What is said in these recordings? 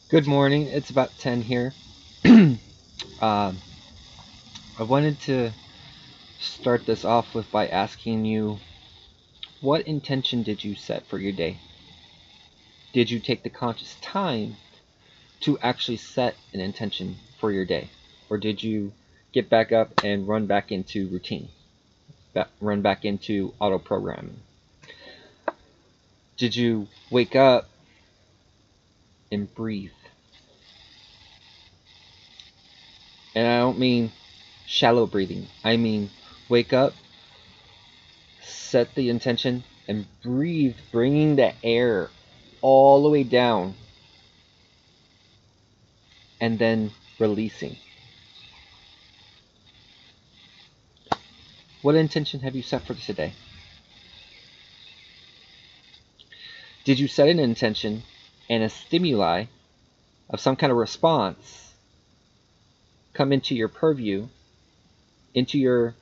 Good morning. It's about 10 here. Um, I wanted to start this off with by asking you, what intention did you set for your day? Did you take the conscious time to actually set an intention for your day? Or did you get back up and run back into routine, run back into auto programming? Did you wake up and breathe? And I don't mean shallow breathing. I mean wake up, set the intention, and breathe, bringing the air all the way down and then releasing. What intention have you set for today? Did you set an intention and a stimuli of some kind of response come into your purview, into your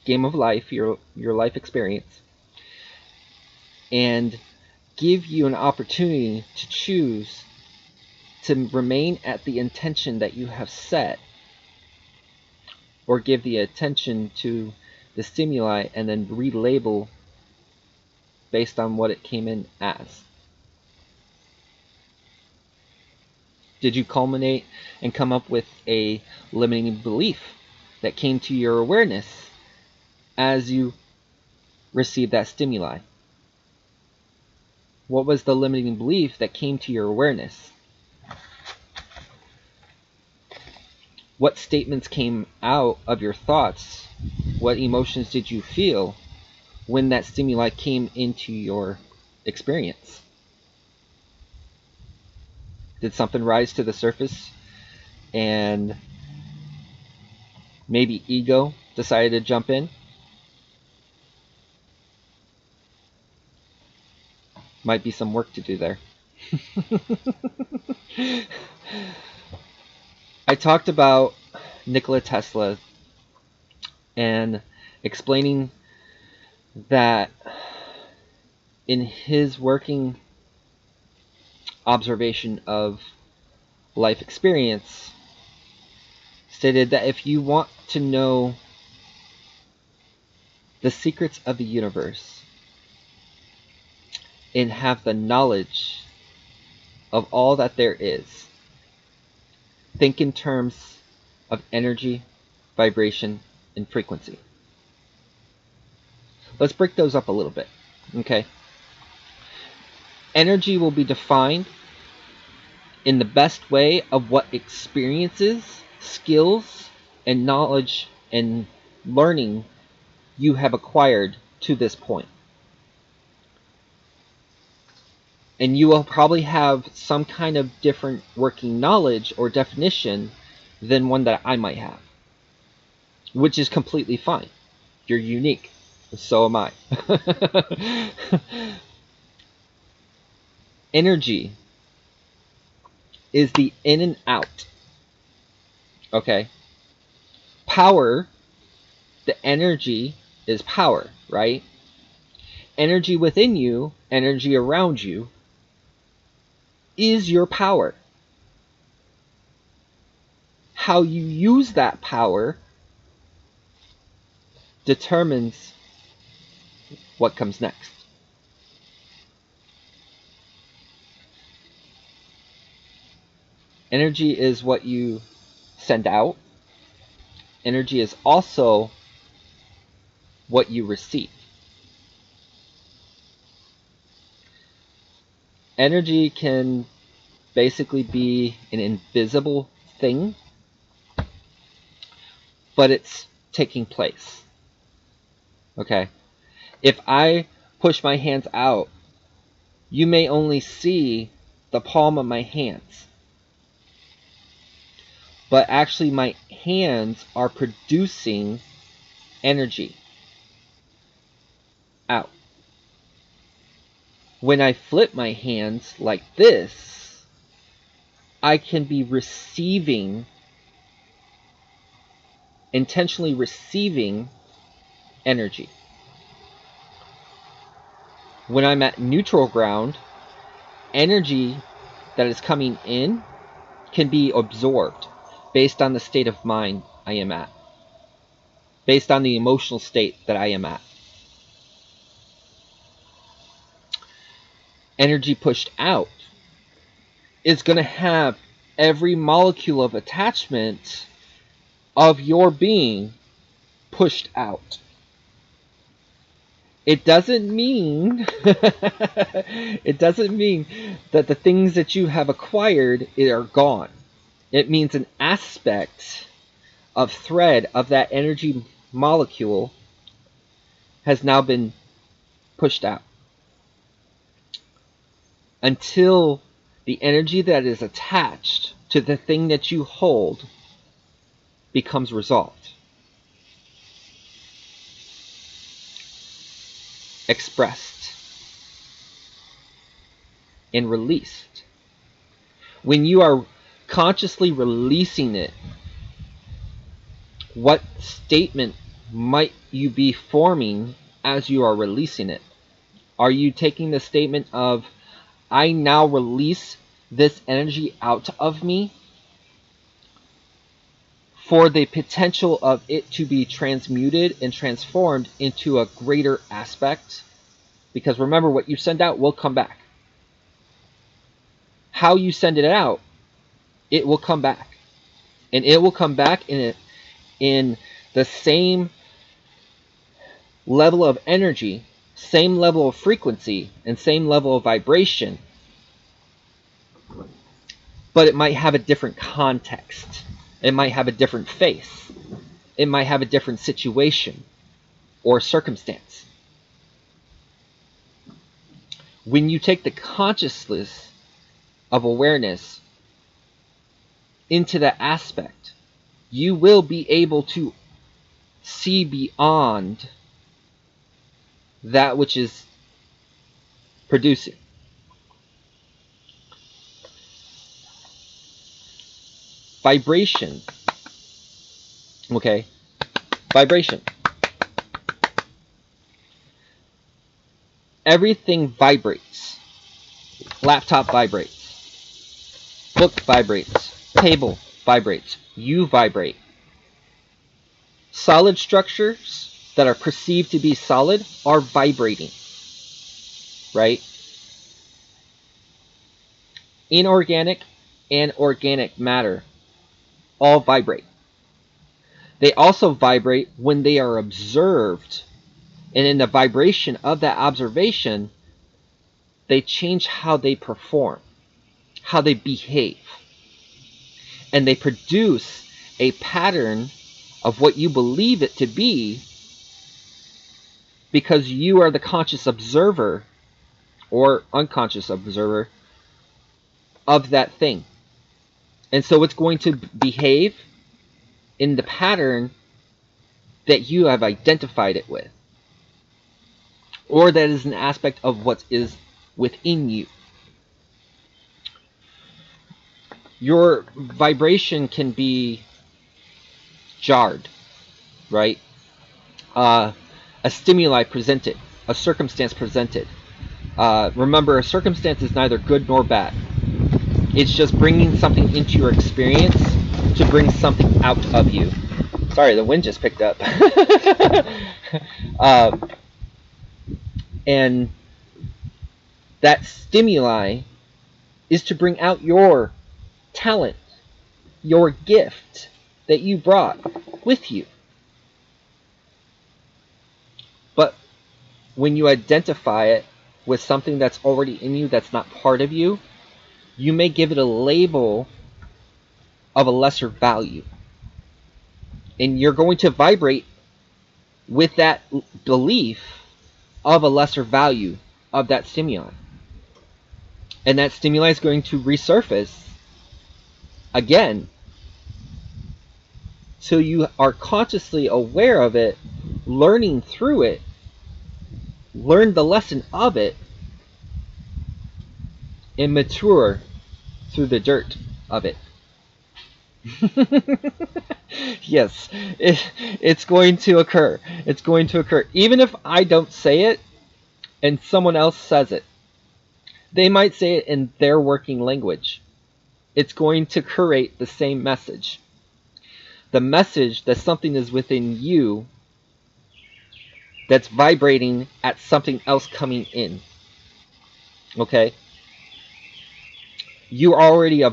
game of life, your life experience, and give you an opportunity to choose to remain at the intention that you have set, or give the attention to the stimuli and then relabel based on what it came in as? Did you culminate and come up with a limiting belief that came to your awareness as you received that stimuli? What was the limiting belief that came to your awareness? What statements came out of your thoughts? What emotions did you feel when that stimuli came into your experience? Did something rise to the surface and maybe ego decided to jump in? Might be some work to do there. I talked about Nikola Tesla and explaining that in his working observation of life experience, stated that if you want to know the secrets of the universe and have the knowledge of all that there is, think in terms of energy, vibration, and frequency. Let's break those up a little bit, okay? Energy will be defined in the best way of what experiences, skills, and knowledge and learning you have acquired to this point. And you will probably have some kind of different working knowledge or definition than one that I might have, which is completely fine. You're unique. So am I. Energy is the in and out. Okay? Power, the energy is power, right? Energy within you, energy around you, is your power. How you use that power determines what comes next. Energy is what you send out. Energy is also what you receive. Energy can basically be an invisible thing, but it's taking place. Okay? If I push my hands out, you may only see the palm of my hands. But actually, my hands are producing energy out. When I flip my hands like this, I can be receiving, intentionally receiving energy. When I'm at neutral ground, energy that is coming in can be absorbed based on the state of mind I am at, based on the emotional state that I am at. Energy pushed out is going to have every molecule of attachment of your being pushed out. It doesn't mean it doesn't mean that the things that you have acquired are gone. It means an aspect of thread of that energy molecule has now been pushed out until the energy that is attached to the thing that you hold becomes resolved, expressed, and released. When you are consciously releasing it, what statement might you be forming as you are releasing it? Are you taking the statement of, I now release this energy out of me for the potential of it to be transmuted and transformed into a greater aspect? Because remember, what you send out will come back. How you send it out, it will come back. And it will come back in the same level of energy, same level of frequency, and same level of vibration. But it might have a different context. It might have a different face. It might have a different situation or circumstance. When you take the consciousness of awareness into that aspect, you will be able to see beyond that which is producing. Vibration. Okay? Vibration. Everything vibrates. Laptop vibrates. Book vibrates. Table vibrates. You vibrate. Solid structures that are perceived to be solid are vibrating. Right? Inorganic and organic matter all vibrate. They also vibrate when they are observed, and in the vibration of that observation, they change how they perform, how they behave, and they produce a pattern of what you believe it to be, because you are the conscious observer or unconscious observer of that thing. And so it's going to behave in the pattern that you have identified it with, or that is an aspect of what is within you. Your vibration can be jarred, right? A stimuli presented, a circumstance presented. Remember, a circumstance is neither good nor bad. It's just bringing something into your experience to bring something out of you. Sorry, the wind just picked up. And that stimuli is to bring out your talent, your gift that you brought with you. But when you identify it with something that's already in you, that's not part of you, you may give it a label of a lesser value. And you're going to vibrate with that belief of a lesser value of that stimuli. And that stimuli is going to resurface again. So you are consciously aware of it, learning through it, learn the lesson of it, and mature through the dirt of it. Yes, it's going to occur. It's going to occur. Even if I don't say it and someone else says it, They might say it in their working language. It's going to create the same message. The message that something is within you that's vibrating at something else coming in. Okay? You're already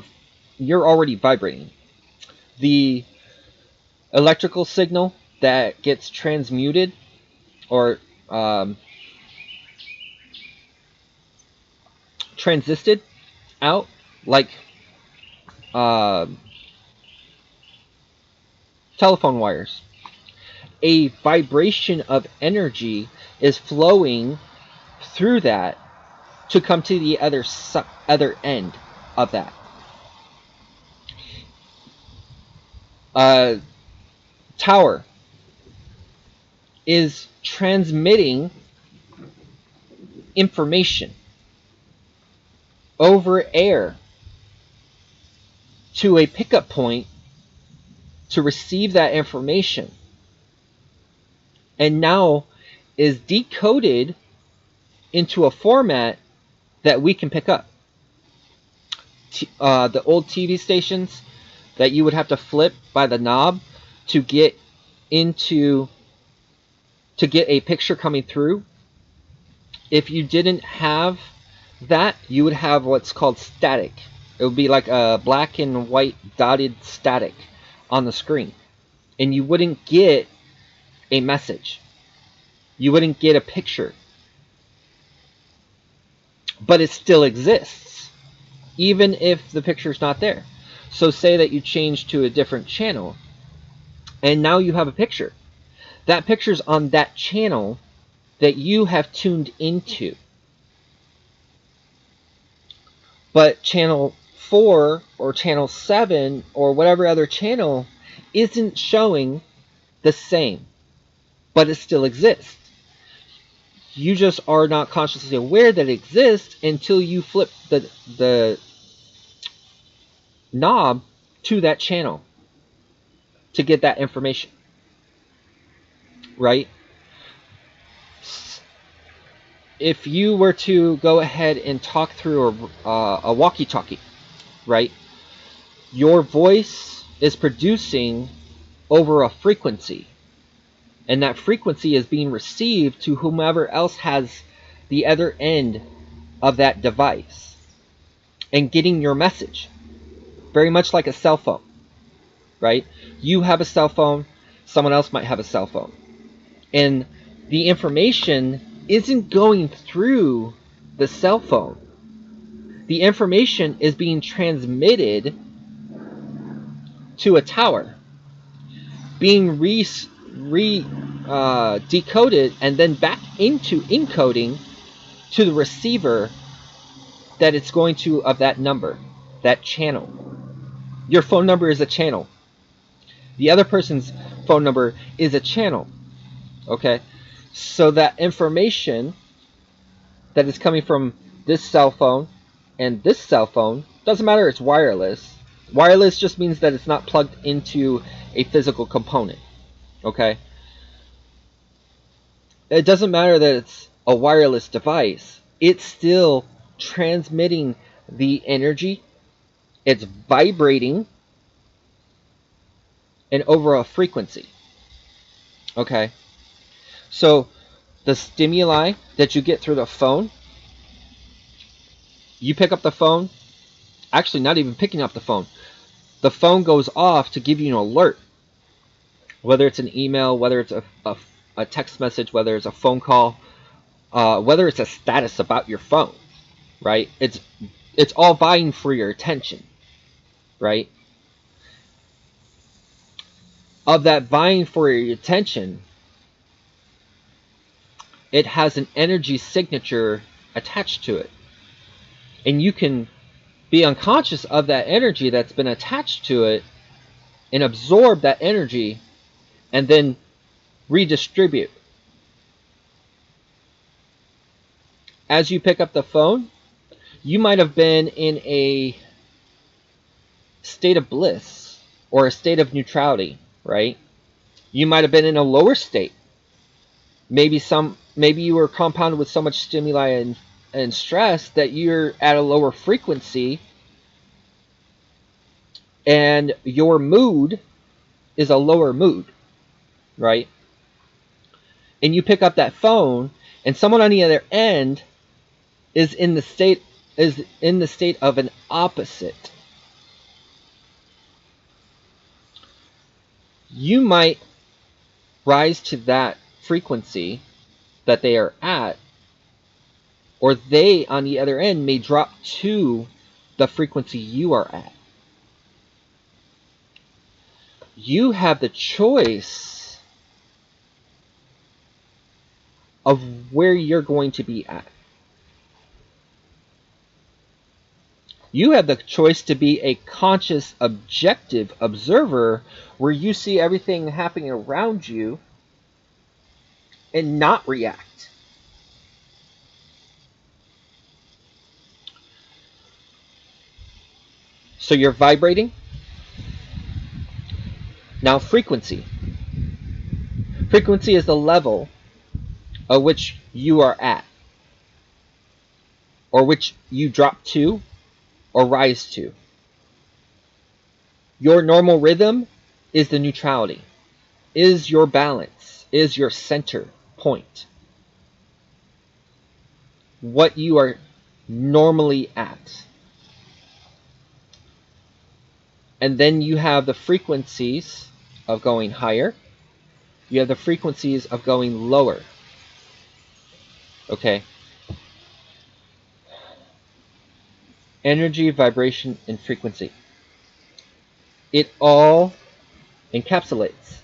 vibrating. The electrical signal that gets transmuted or transisted out, like telephone wires. A vibration of energy is flowing through that to come to the other end of that. Tower is transmitting information over air to a pickup point to receive that information, and now is decoded into a format that we can pick up. The old TV stations that you would have to flip by the knob to get a picture coming through. If you didn't have that, you would have what's called static. It would be like a black and white dotted static on the screen, and you wouldn't get a message. You wouldn't get a picture, but it still exists, even if the picture's not there. So say that you change to a different channel, and now you have a picture. That picture's on that channel that you have tuned into. But channel 4 or channel 7 or whatever other channel isn't showing the same, but it still exists. You just are not consciously aware that it exists until you flip the knob to that channel to get that information, right? If you were to go ahead and talk through a walkie-talkie, right, your voice is producing over a frequency, and that frequency is being received to whomever else has the other end of that device and getting your message. Very much like a cell phone, right? You have a cell phone, someone else might have a cell phone, and the information isn't going through the cell phone. The information is being transmitted to a tower, being decoded and then back into encoding to the receiver that it's going to of that number, that channel. Your phone number is a channel. The other person's phone number is a channel. Okay? So that information that is coming from this cell phone and this cell phone, doesn't matter, it's wireless. Wireless just means that it's not plugged into a physical component. Okay? It doesn't matter that it's a wireless device. It's still transmitting the energy. It's vibrating and over a frequency. Okay? So the stimuli that you get through the phone, you pick up the phone, actually not even picking up the phone goes off to give you an alert, whether it's an email, whether it's a text message, whether it's a phone call, whether it's a status about your phone, right? It's all vying for your attention, right? Of that vying for your attention, it has an energy signature attached to it. And you can be unconscious of that energy that's been attached to it and absorb that energy and then redistribute. As you pick up the phone, you might have been in a state of bliss or a state of neutrality, right? You might have been in a lower state. Maybe you were compounded with so much stimuli and stress that you're at a lower frequency and your mood is a lower mood, right? And you pick up that phone and someone on the other end is in the state of an opposite. You might rise to that frequency that they are at, or they on the other end may drop to the frequency you are at. You have the choice of where you're going to be at. You have the choice to be a conscious, objective observer where you see everything happening around you and not react. So you're vibrating. Now frequency. Frequency is the level at which you are at, or which you drop to or rise to. Your normal rhythm is the neutrality, is your balance, is your center point. What you are normally at. And then you have the frequencies of going higher. You have the frequencies of going lower. Okay? Energy, vibration, and frequency. It all encapsulates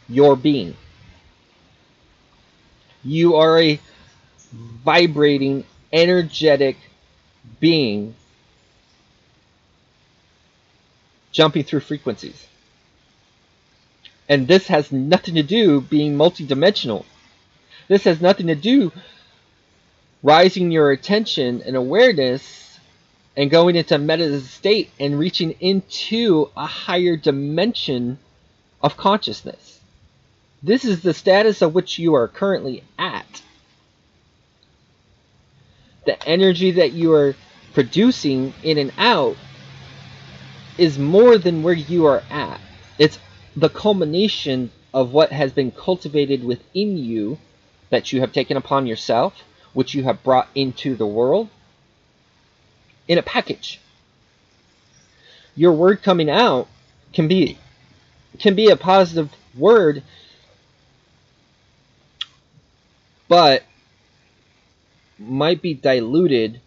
your being. You are a vibrating, energetic being jumping through frequencies. And this has nothing to do being multidimensional. This has nothing to do rising your attention and awareness and going into meta state and reaching into a higher dimension of consciousness. This is the status of which you are currently at. The energy that you are producing in and out is more than where you are at. It's the culmination of what has been cultivated within you that you have taken upon yourself, which you have brought into the world in a package. Your word coming out can be a positive word, but might be diluted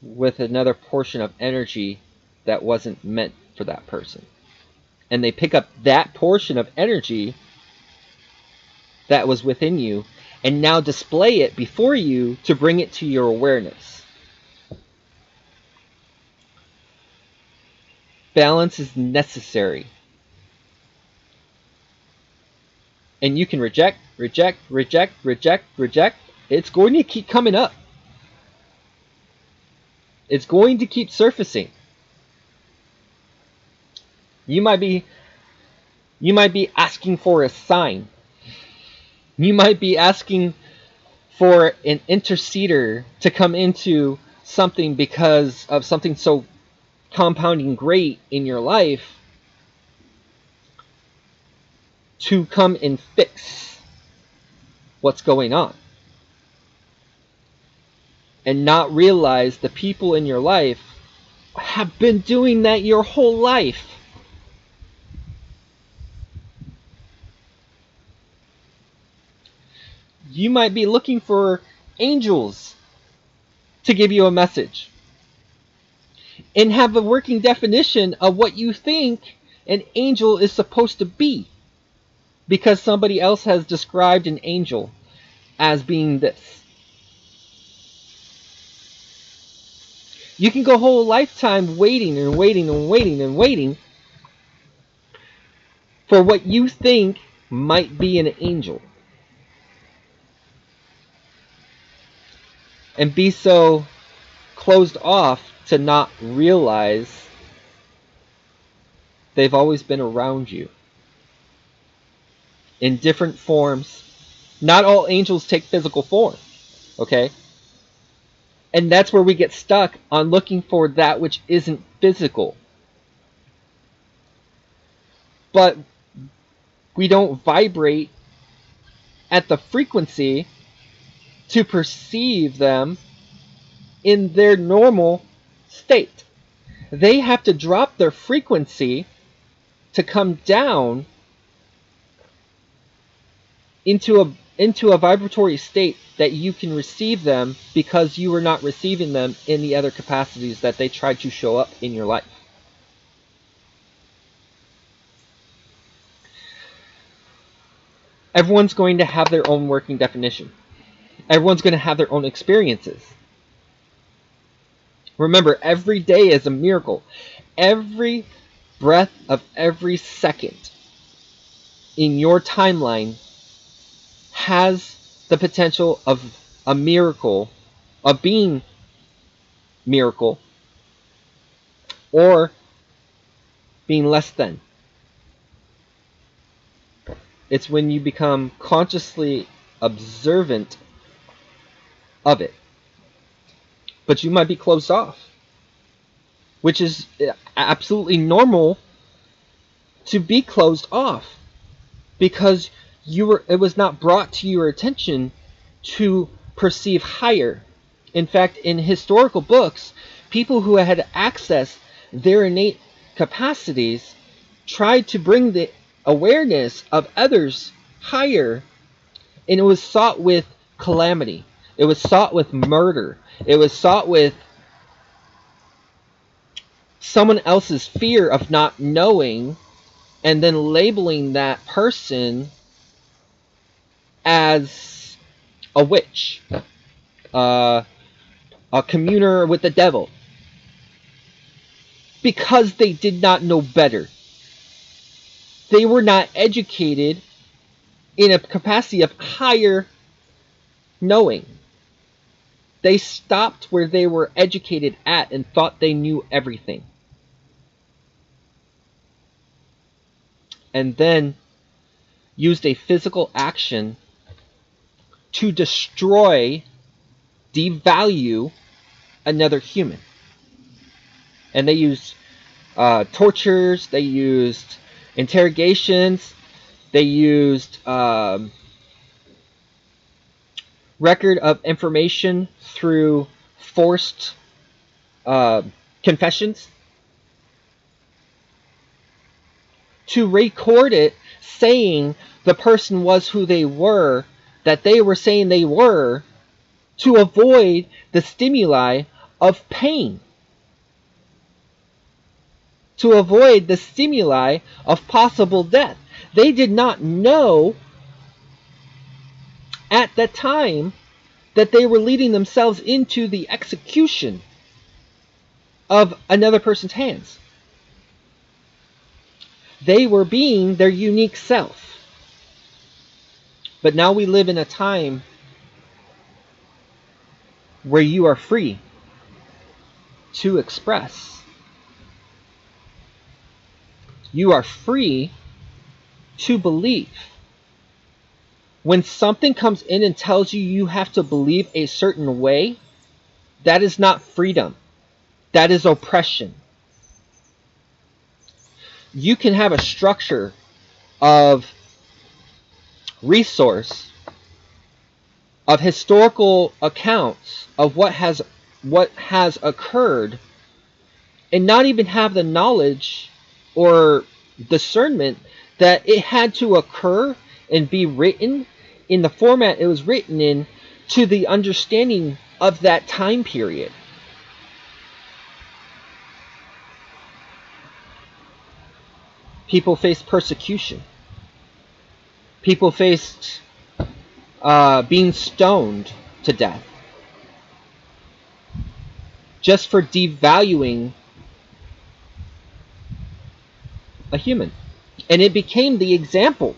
with another portion of energy that wasn't meant for that person. And they pick up that portion of energy that was within you and now display it before you to bring it to your awareness. Balance is necessary. And you can reject. It's going to keep coming up. It's going to keep surfacing. You might be asking for a sign. You might be asking for an interceder to come into something because of something so compounding great in your life to come and fix what's going on. And not realize the people in your life have been doing that your whole life. You might be looking for angels to give you a message and have a working definition of what you think an angel is supposed to be because somebody else has described an angel as being this. You can go a whole lifetime waiting for what you think might be an angel. And be so closed off to not realize they've always been around you in different forms. Not all angels take physical form, Okay? And that's where we get stuck on looking for that which isn't physical. But we don't vibrate at the frequency to perceive them in their normal state. They have to drop their frequency to come down into a vibratory state that you can receive them, because you were not receiving them in the other capacities that they tried to show up in your life. Everyone's going to have their own working definition. Everyone's going to have their own experiences. Remember, every day is a miracle. Every breath of every second in your timeline has the potential of a miracle, of being miracle, or being less than. It's when you become consciously observant of it. But you might be closed off, which is absolutely normal to be closed off, because it was not brought to your attention to perceive higher. In fact, in historical books, people who had accessed their innate capacities tried to bring the awareness of others higher, and it was sought with calamity. It was sought with murder. It was sought with someone else's fear of not knowing, and then labeling that person as a witch, a communer with the devil, because they did not know better. They were not educated in a capacity of higher knowing. They stopped where they were educated at and thought they knew everything. And then used a physical action to destroy, devalue another human. And they used tortures, they used interrogations, they used record of information through forced confessions to record it, saying the person was who they were, that they were saying they were, to avoid the stimuli of pain, to avoid the stimuli of possible death. They did not know at that time that they were leading themselves into the execution of another person's hands. They were being their unique self. But now we live in a time where you are free to express. You are free to believe. When something comes in and tells you you have to believe a certain way, that is not freedom. That is oppression. You can have a structure of resource, of historical accounts of what has occurred, and not even have the knowledge or discernment that it had to occur and be written in the format it was written in, to the understanding of that time period. People faced persecution. People faced being stoned to death just for devaluing a human. And it became the example.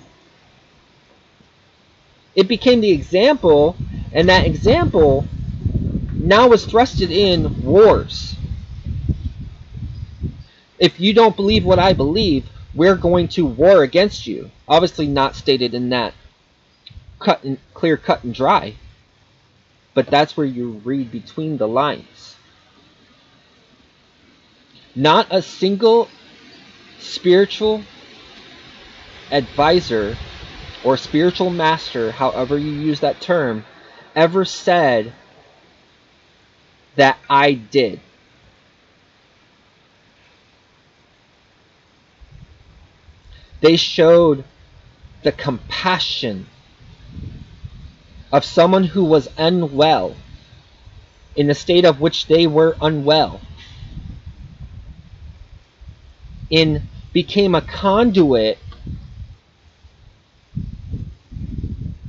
It became the example, and that example now is thrusted in wars. If you don't believe what I believe, we're going to war against you. Obviously not stated in that clear cut and dry. but that's where you read between the lines. Not a single spiritual advisor or spiritual master, however you use that term, ever said that I did. They showed the compassion of someone who was unwell, in the state of which they were unwell, and became a conduit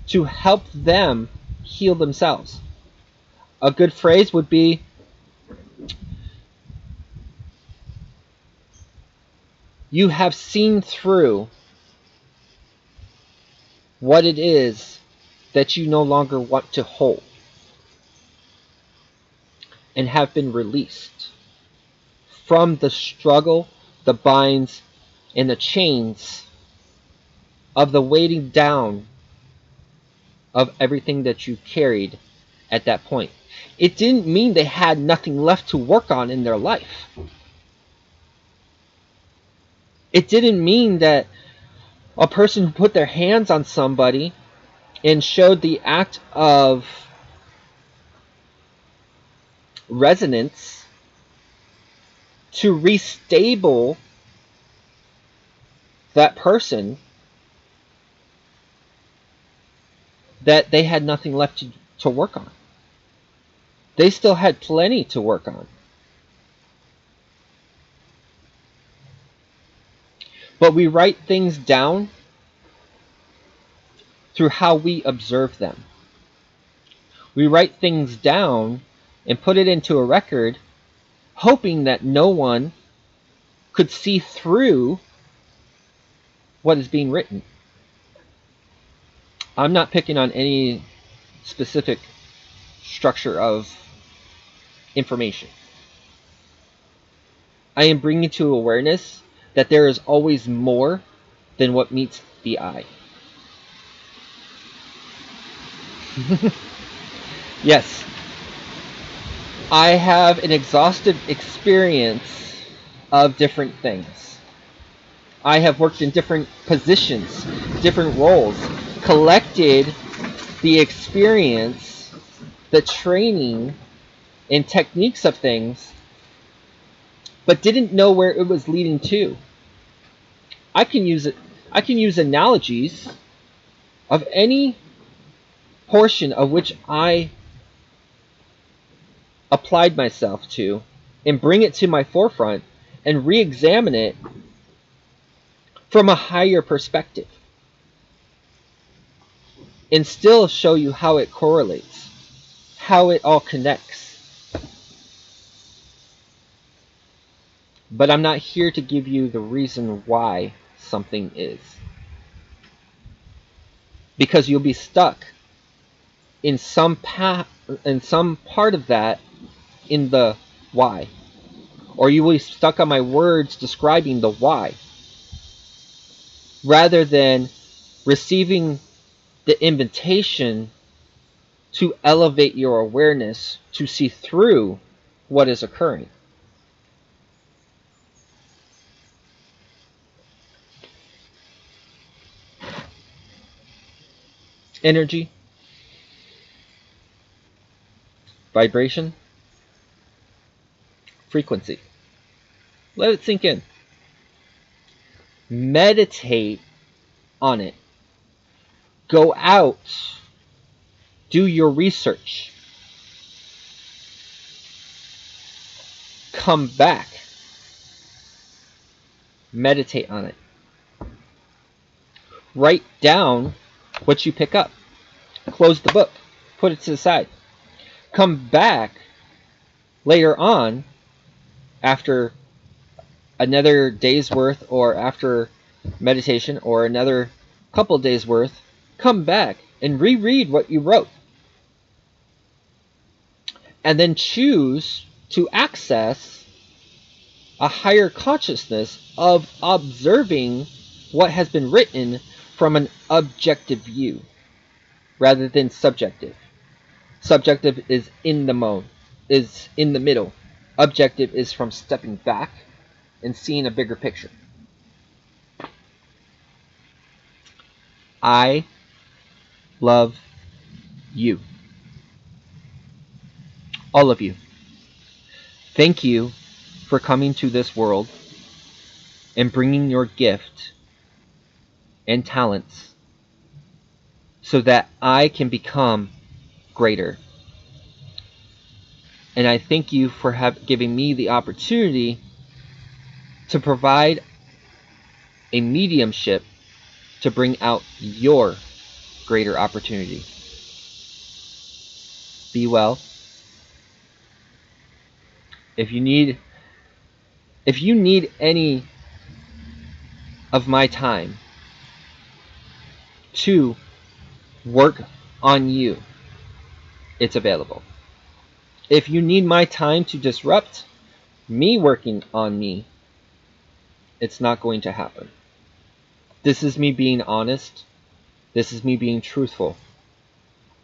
to help them heal themselves. A good phrase would be, you have seen through what it is that you no longer want to hold, and have been released from the struggle, the binds, and the chains of the weighting down of everything that you carried at that point. It didn't mean they had nothing left to work on in their life. It didn't mean that a person who put their hands on somebody and showed the act of resonance to restable that person, that they had nothing left to work on. They still had plenty to work on. But we write things down through how we observe them. We write things down and put it into a record, hoping that no one could see through what is being written. I'm not picking on any specific structure of information. I am bringing to awareness that there is always more than what meets the eye. Yes, I have an exhaustive experience of different things. I have worked in different positions, different roles, collected the experience, the training, and techniques of things, but didn't know where it was leading to. I can use analogies of any portion of which I applied myself to and bring it to my forefront and re-examine it from a higher perspective, and still show you how it correlates, how it all connects. But I'm not here to give you the reason why something is, because you'll be stuck in some part of that in the why, or you will be stuck on my words describing the why, rather than receiving the invitation to elevate your awareness to see through what is occurring. Energy, vibration, frequency. Let it sink in. Meditate on it. Go out. Do your research. Come back. Meditate on it. Write down what you pick up. Close the book. Put it to the side. Come back later on, after another day's worth, or after meditation, or another couple days worth. Come back and reread what you wrote, and then choose to access a higher consciousness of observing what has been written from an objective view rather than subjective. Subjective is in the middle. Objective is from stepping back and seeing a bigger picture. I love you. All of you. Thank you for coming to this world and bringing your gift and talents so that I can become greater. And I thank you for giving me the opportunity to provide a mediumship to bring out your greater opportunity. Be well. If you need any of my time to work on you, it's available. If you need my time to disrupt me working on me, it's not going to happen. This is me being honest. This is me being truthful.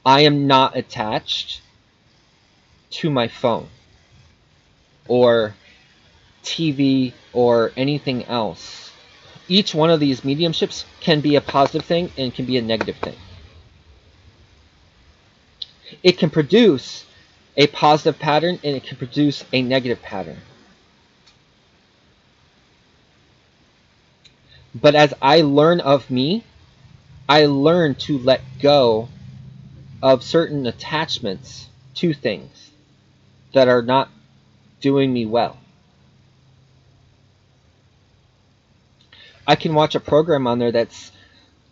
I am not attached to my phone or TV or anything else. Each one of these mediumships can be a positive thing and can be a negative thing. It can produce a positive pattern and it can produce a negative pattern. But as I learn of me, I learn to let go of certain attachments to things that are not doing me well. I can watch a program on there that's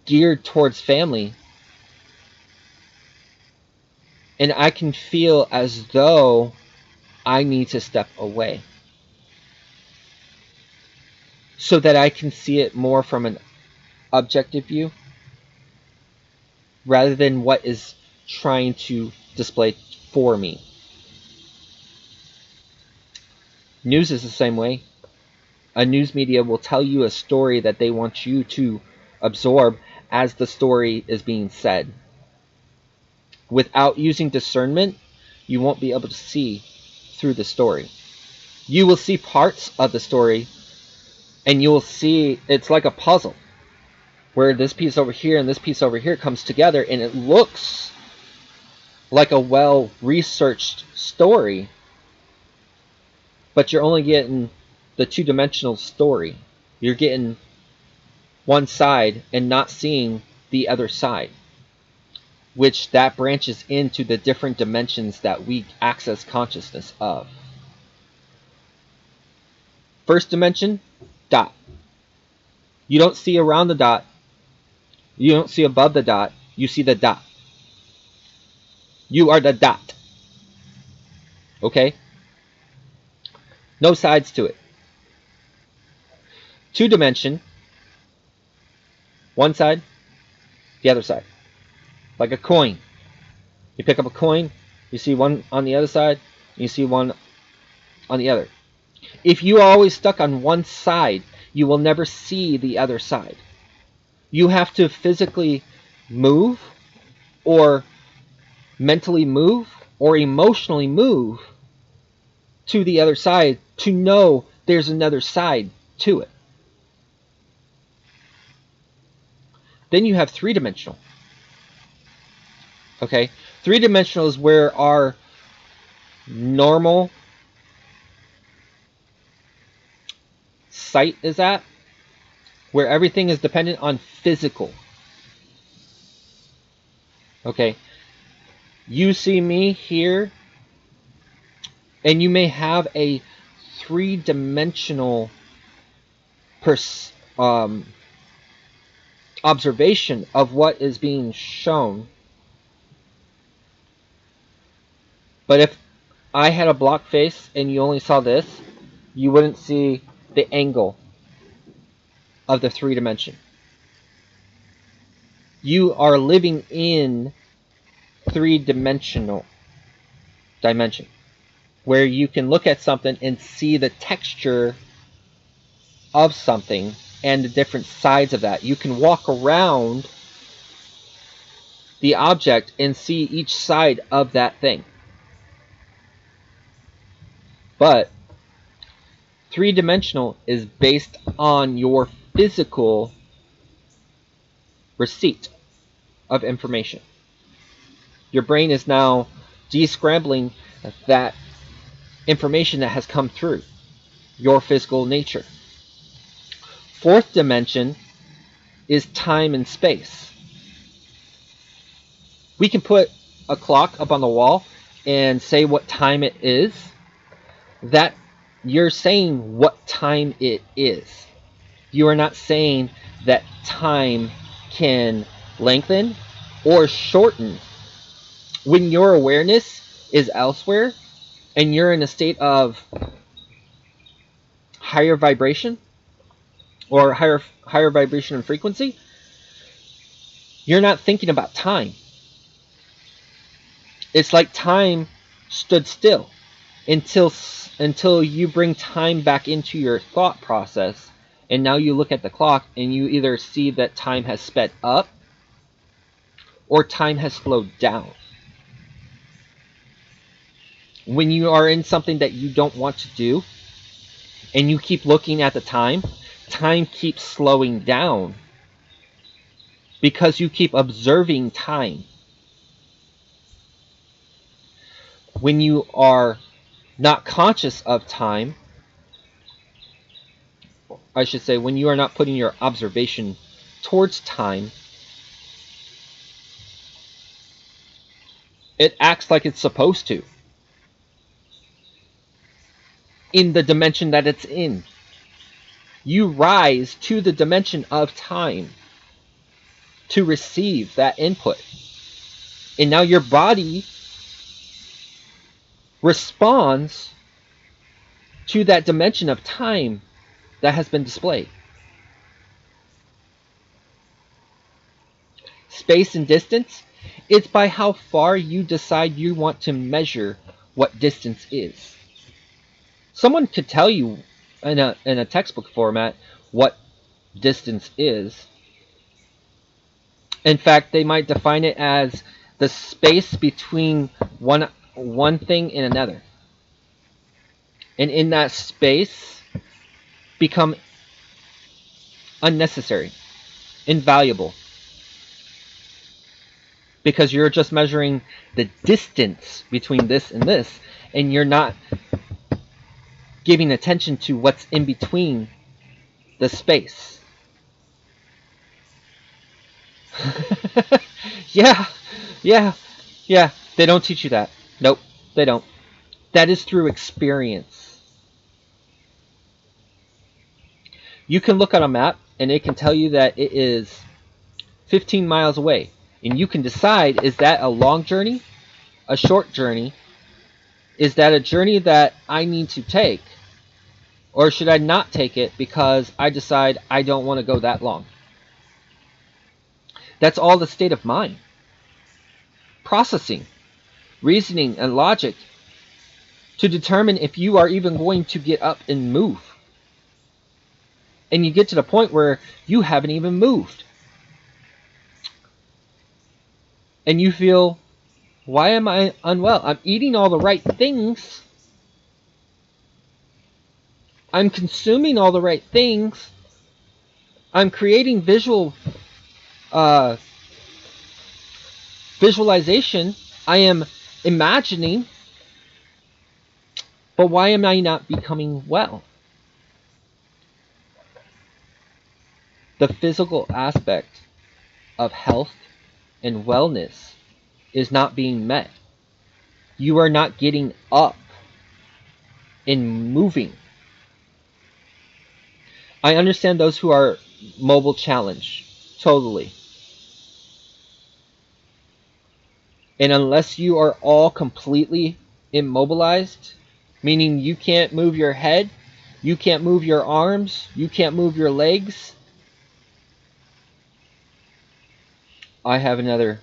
geared towards family, and I can feel as though I need to step away so that I can see it more from an objective view rather than what is trying to display for me. News is the same way. A news media will tell you a story that they want you to absorb as the story is being said. Without using discernment, you won't be able to see through the story. You will see parts of the story, and you will see it's like a puzzle where this piece over here and this piece over here comes together, and it looks like a well-researched story, but you're only getting the two-dimensional story. You're getting one side and not seeing the other side, which that branches into the different dimensions that we access consciousness of. First dimension, dot. You don't see around the dot. You don't see above the dot. You see the dot. You are the dot. Okay? No sides to it. Two dimension, one side, the other side. Like a coin. You pick up a coin, you see one on the other side, you see one on the other. If you are always stuck on one side, you will never see the other side. You have to physically move, or mentally move, or emotionally move to the other side to know there's another side to it. Then you have three-dimensional. Okay? Three-dimensional is where our normal sight is at, where everything is dependent on physical. Okay? You see me here, and you may have a three-dimensional observation of what is being shown. But if I had a block face and you only saw this, you wouldn't see the angle of the three-dimension. You are living in three-dimensional dimension, where you can look at something and see the texture of something and the different sides of that. You can walk around the object and see each side of that thing. But three-dimensional is based on your physical receipt of information. Your brain is now descrambling that information that has come through your physical nature. Fourth dimension is time and space. We can put a clock up on the wall and say what time it is. That you're saying what time it is. You are not saying that time can lengthen or shorten. When your awareness is elsewhere and you're in a state of higher vibration or higher vibration and frequency, you're not thinking about time. It's like time stood still until you bring time back into your thought process, and now you look at the clock and you either see that time has sped up or time has slowed down. When you are in something that you don't want to do and you keep looking at the time keeps slowing down because you keep observing time. When you are not conscious of time, I should say, when you are not putting your observation towards time, it acts like it's supposed to in the dimension that it's in. You rise to the dimension of time to receive that input. And now your body responds to that dimension of time that has been displayed. Space and distance, it's by how far you decide you want to measure what distance is. Someone could tell you in a textbook format what distance is. In fact, they might define it as the space between one thing and another. And in that space become unnecessary, invaluable, because you're just measuring the distance between this and this, and you're not giving attention to what's in between the space. Yeah. They don't teach you that. Nope, they don't. That is through experience. You can look at a map and it can tell you that it is 15 miles away. And you can decide, is that a long journey? A short journey? Is that a journey that I need to take? Or should I not take it because I decide I don't want to go that long? That's all the state of mind. Processing, reasoning, and logic to determine if you are even going to get up and move. And you get to the point where you haven't even moved. And you feel, why am I unwell? I'm eating all the right things. I'm consuming all the right things. I'm creating visualization. I am imagining. But why am I not becoming well? The physical aspect of health and wellness is not being met. You are not getting up and moving. I understand those who are mobile challenged, totally. And unless you are all completely immobilized, meaning you can't move your head, you can't move your arms, you can't move your legs, I have another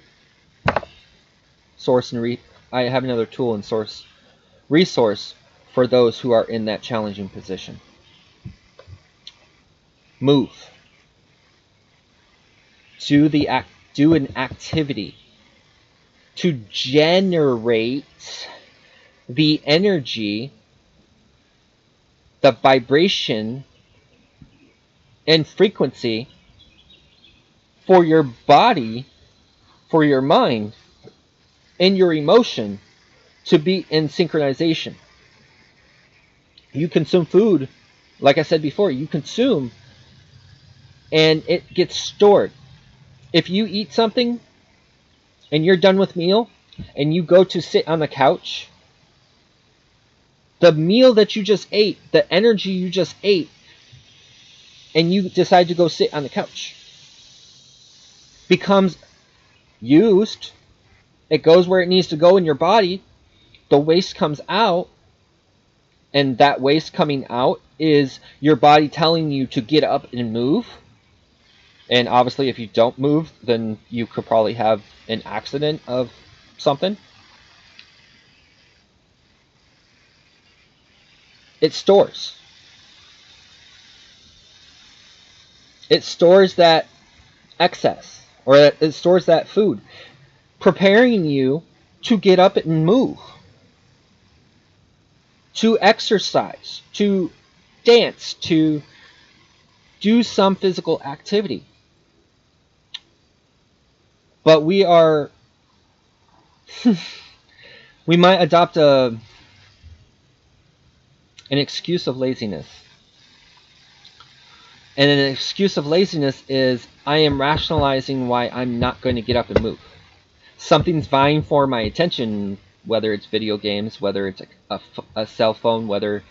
I have another tool and resource for those who are in that challenging position. Move. Do an activity to generate the energy, the vibration, and frequency for your body, for your mind, and your emotion to be in synchronization. You consume food, like I said before, you consume and it gets stored. If you eat something and you're done with meal and you go to sit on the couch, the meal that you just ate, the energy you just ate, and you decide to go sit on the couch, becomes used. It goes where it needs to go in your body. The waste comes out, and that waste coming out is your body telling you to get up and move. And obviously, if you don't move, then you could probably have an accident of something. It stores. It stores that excess, or it stores that food, preparing you to get up and move, to exercise, to dance, to do some physical activity. But we might adopt an excuse of laziness. And an excuse of laziness is I am rationalizing why I'm not going to get up and move. Something's vying for my attention, whether it's video games, whether it's a cell phone, whether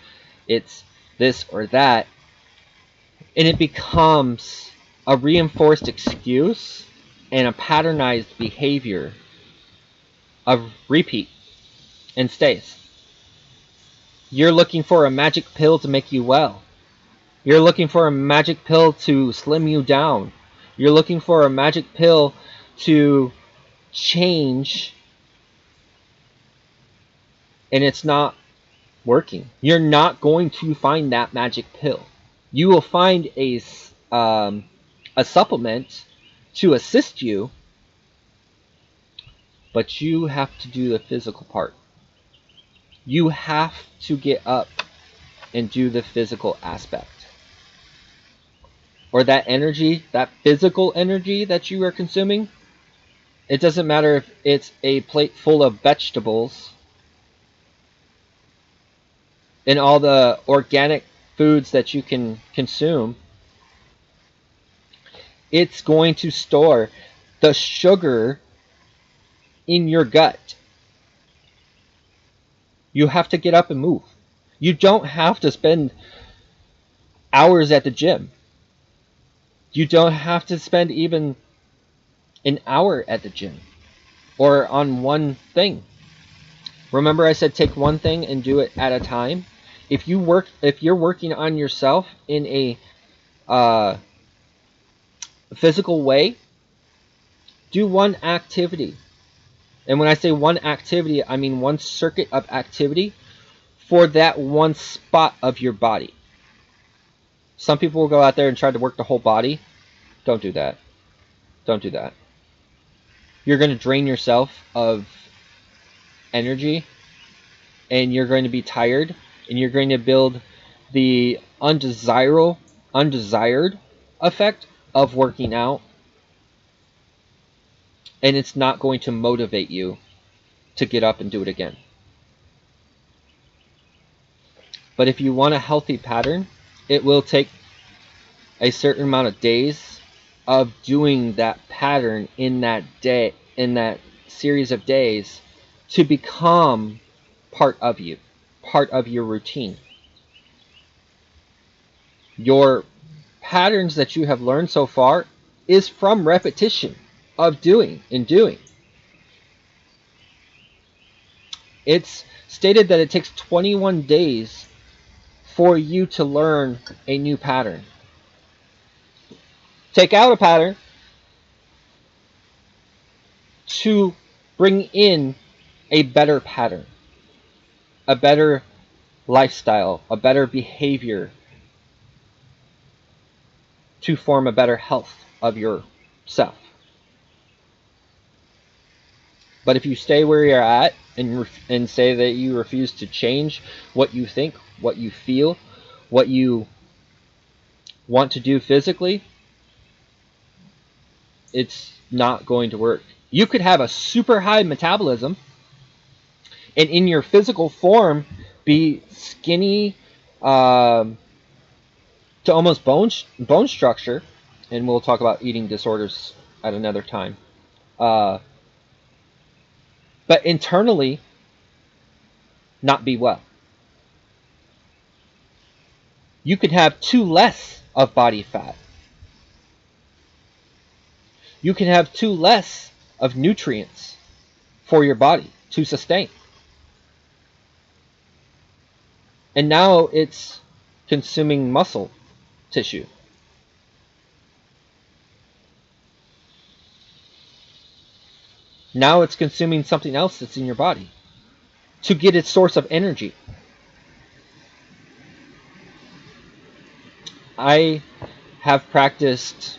it's this or that. And it becomes a reinforced excuse and a patternized behavior of repeat and stays. You're looking for a magic pill to make you well. You're looking for a magic pill to slim you down. You're looking for a magic pill to change, and it's not working. You're not going to find that magic pill. You will find a supplement to assist you, but you have to do the physical part. You have to get up and do the physical aspect. Or that energy, that physical energy that you are consuming, it doesn't matter if it's a plate full of vegetables and all the organic foods that you can consume. It's going to store the sugar in your gut. You have to get up and move. You don't have to spend hours at the gym. You don't have to spend even an hour at the gym or on one thing. Remember I said take one thing and do it at a time? If you're working on yourself in a physical way, do one activity. And when I say one activity, I mean one circuit of activity for that one spot of your body. Some people will go out there and try to work the whole body. Don't do that. Don't do that. You're going to drain yourself of energy, and you're going to be tired, and you're going to build the undesired effect of working out, and it's not going to motivate you to get up and do it again. But if you want a healthy pattern, it will take a certain amount of days of doing that pattern in that day, in that series of days, to become part of you, part of your routine. Your patterns that you have learned so far is from repetition of doing and doing. It's stated that it takes 21 days for you to learn a new pattern. Take out a pattern to bring in a better pattern, a better lifestyle, a better behavior, to form a better health of yourself. But if you stay where you're at and say that you refuse to change what you think, what you feel, what you want to do physically, it's not going to work. You could have a super high metabolism and in your physical form be skinny to almost bone structure, and we'll talk about eating disorders at another time. Uh, but internally, not be well. You could have too less of body fat. You can have too less of nutrients for your body to sustain. And now it's consuming muscle tissue. Now it's consuming something else that's in your body to get its source of energy. I have practiced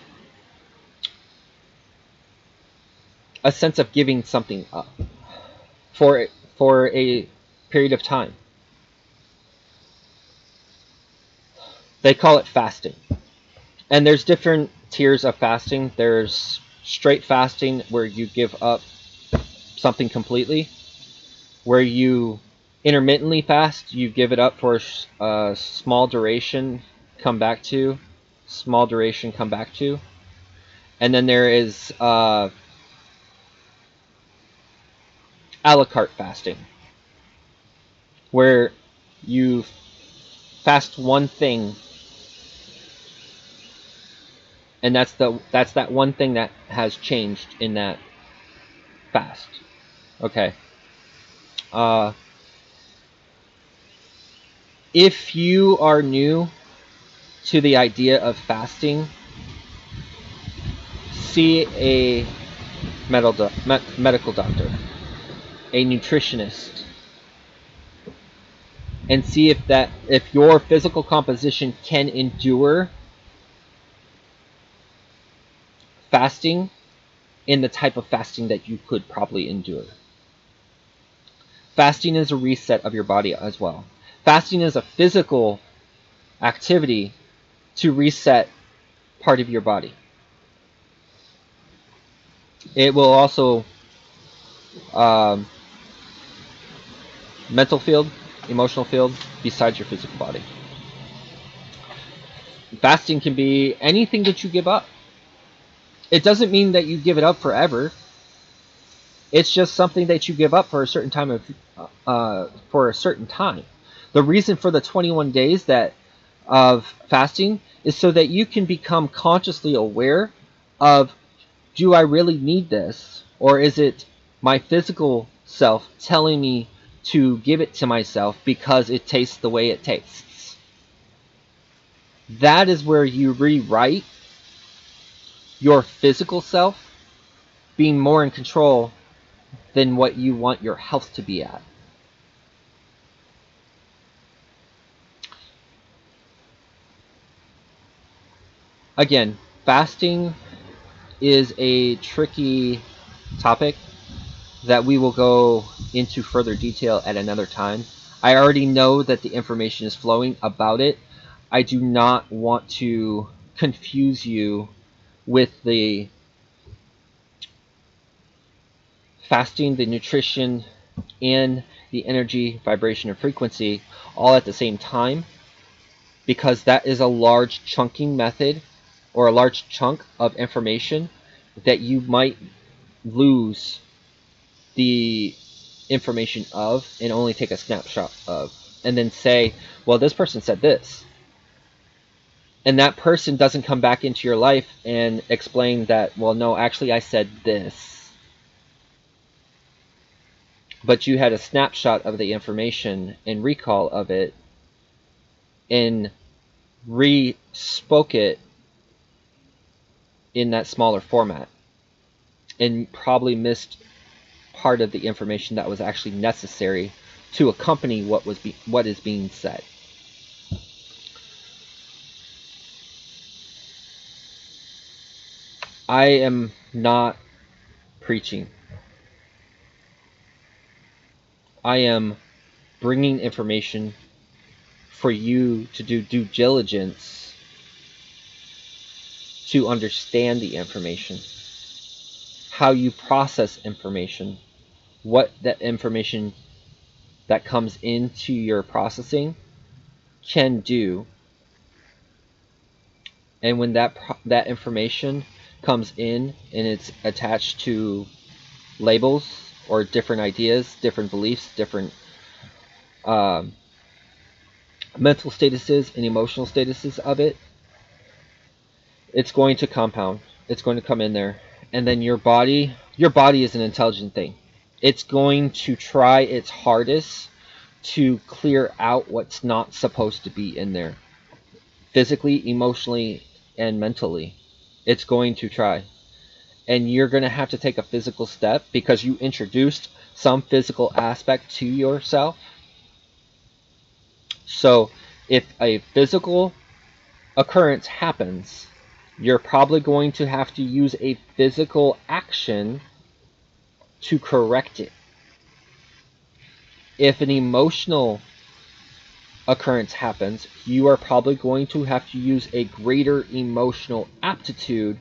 a sense of giving something up for a period of time. They call it fasting. And there's different tiers of fasting. There's straight fasting where you give up something completely, where you intermittently fast, you give it up for a small duration, come back to, small duration, come back to. And then there is a la carte fasting, where you fast one thing, and that's that one thing that has changed in that fast. Okay. If you are new to the idea of fasting, see a medical doctor, a nutritionist, and see if your physical composition can endure fasting in the type of fasting that you could probably endure. Fasting is a reset of your body as well. Fasting is a physical activity to reset part of your body. It will also mental field, emotional field, besides your physical body. Fasting can be anything that you give up. It doesn't mean that you give it up forever. It's just something that you give up for a certain time for a certain time. The reason for the 21 days of fasting is so that you can become consciously aware of, do I really need this, or is it my physical self telling me to give it to myself because it tastes the way it tastes? That is where you rewrite your physical self being more in control than what you want your health to be at. Again, fasting is a tricky topic that we will go into further detail at another time. I already know that the information is flowing about it. I do not want to confuse you with the fasting, the nutrition, and the energy, vibration, and frequency all at the same time, because that is a large chunking method or a large chunk of information that you might lose the information of and only take a snapshot of, and then say, well, this person said this, and that person doesn't come back into your life and explain that, well, no, actually I said this, but you had a snapshot of the information and recall of it and re-spoke it in that smaller format and probably missed part of the information that was actually necessary to accompany what is being said. I am not preaching. I am bringing information for you to do due diligence to understand the information, how you process information, what that information that comes into your processing can do. And when that information comes in and it's attached to labels or different ideas, different beliefs, different mental statuses and emotional statuses of it, it's going to compound. It's going to come in there. And then your body is an intelligent thing. It's going to try its hardest to clear out what's not supposed to be in there. Physically, emotionally, and mentally. It's going to try. And you're going to have to take a physical step because you introduced some physical aspect to yourself. So if a physical occurrence happens, you're probably going to have to use a physical action to correct it. If an emotional occurrence happens, you are probably going to have to use a greater emotional aptitude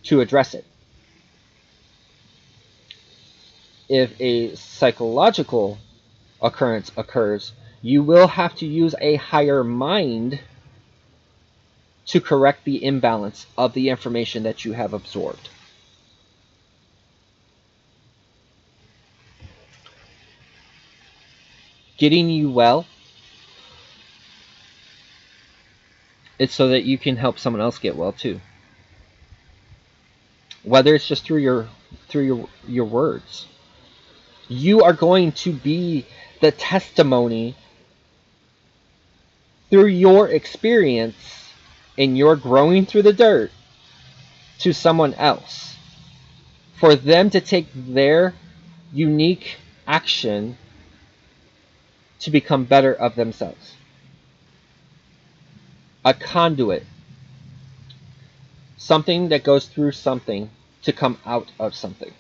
to address it. If a psychological occurrence occurs, you will have to use a higher mind to correct the imbalance of the information that you have absorbed. Getting you well, it's so that you can help someone else get well too. Whether it's just through your words. You are going to be the testimony through your experience and your growing through the dirt to someone else. For them to take their unique action to become better of themselves. A conduit. Something that goes through something to come out of something.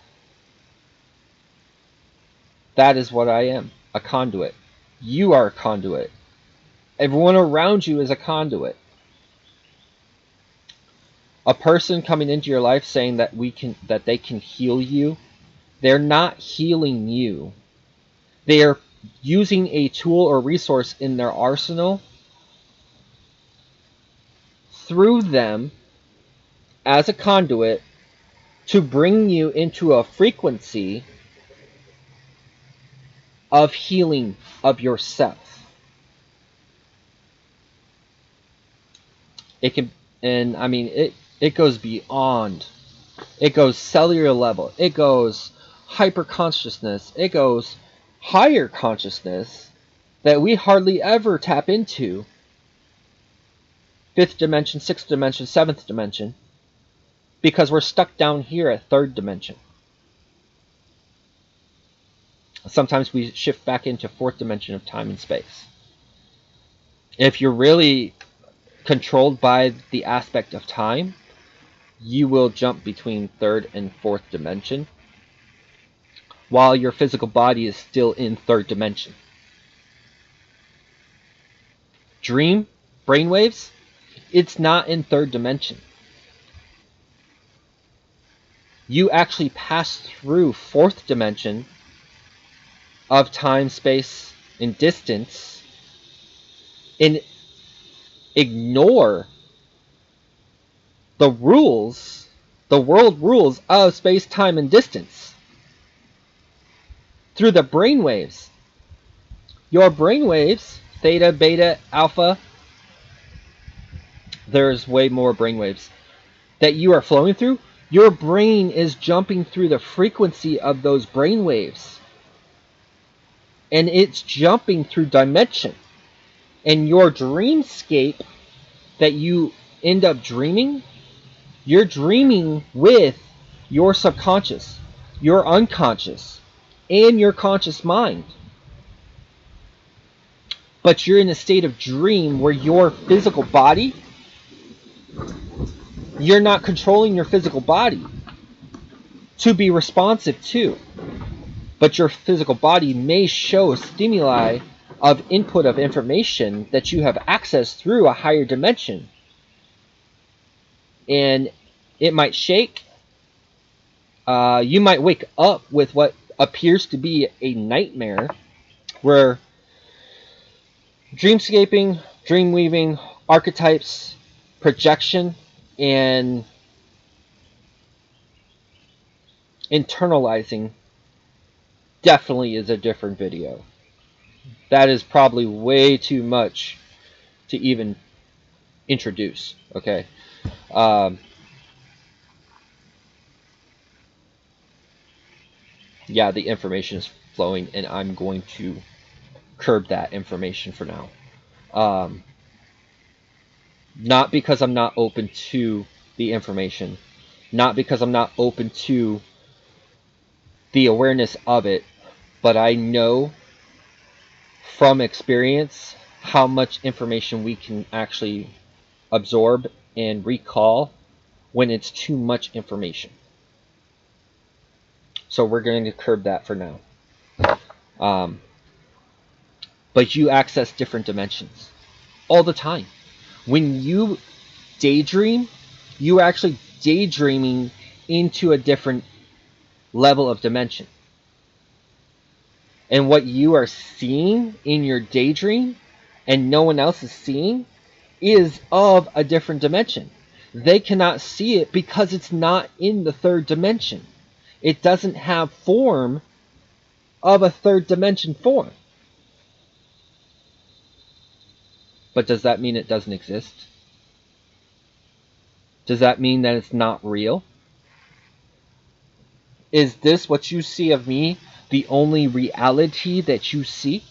That is what I am, a conduit. You are a conduit. Everyone around you is a conduit. A person coming into your life saying that they can heal you, they're not healing you. They are using a tool or resource in their arsenal through them as a conduit to bring you into a frequency of healing of yourself. It can, and I mean, it goes beyond. It goes cellular level. It goes hyper consciousness. It goes higher consciousness that we hardly ever tap into. 5th dimension, 6th dimension, 7th dimension. Because we're stuck down here at 3rd dimension. Sometimes we shift back into 4th dimension of time and space. If you're really controlled by the aspect of time, you will jump between 3rd and 4th dimension while your physical body is still in 3rd dimension. Dream, brainwaves, it's not in 3rd dimension. You actually pass through 4th dimension of time, space, and distance and ignore the rules, the world rules of space, time, and distance through the brainwaves. Your brainwaves, theta, beta, alpha, there's way more brainwaves that you are flowing through. Your brain is jumping through the frequency of those brainwaves. And it's jumping through dimension. And your dreamscape that you end up dreaming, you're dreaming with your subconscious, your unconscious, and your conscious mind. But you're in a state of dream where your physical body, you're not controlling your physical body to be responsive to. But your physical body may show stimuli of input of information that you have accessed through a higher dimension. And it might shake. You might wake up with what appears to be a nightmare, where dreamscaping, dreamweaving, archetypes, projection, and internalizing definitely is a different video. That is probably way too much to even introduce. Okay. Yeah, the information is flowing, and I'm going to curb that information for now. Not because I'm not open to the information, not because I'm not open to the awareness of it, but I know from experience how much information we can actually absorb and recall when it's too much information. So we're going to curb that for now. But you access different dimensions all the time. When you daydream, you are actually daydreaming into a different level of dimension. And what you are seeing in your daydream and no one else is seeing is of a different dimension. They cannot see it because it's not in the third dimension. It doesn't have form of a third dimension form. But does that mean it doesn't exist? Does that mean that it's not real? Is this what you see of me the only reality that you see?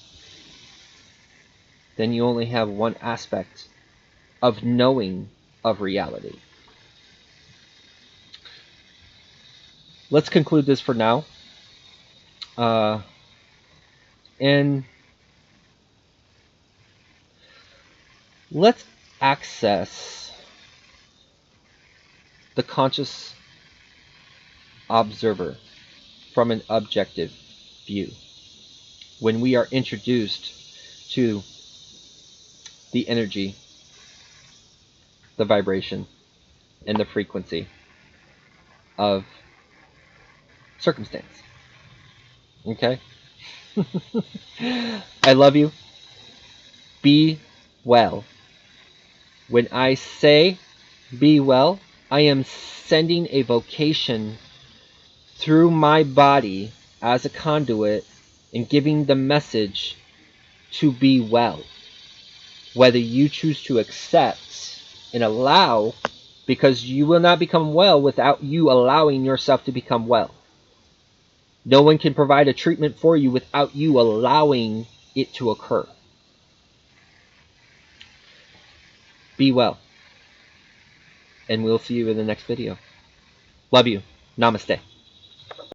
Then you only have one aspect of knowing of reality. Let's conclude this for now. And let's access the conscious observer from an objective view. When we are introduced to the energy, the vibration, and the frequency of circumstance. Okay? I love you. Be well. When I say be well, I am sending a vocation through my body as a conduit and giving the message to be well. Whether you choose to accept and allow, because you will not become well without you allowing yourself to become well. No one can provide a treatment for you without you allowing it to occur. Be well. And we'll see you in the next video. Love you. Namaste.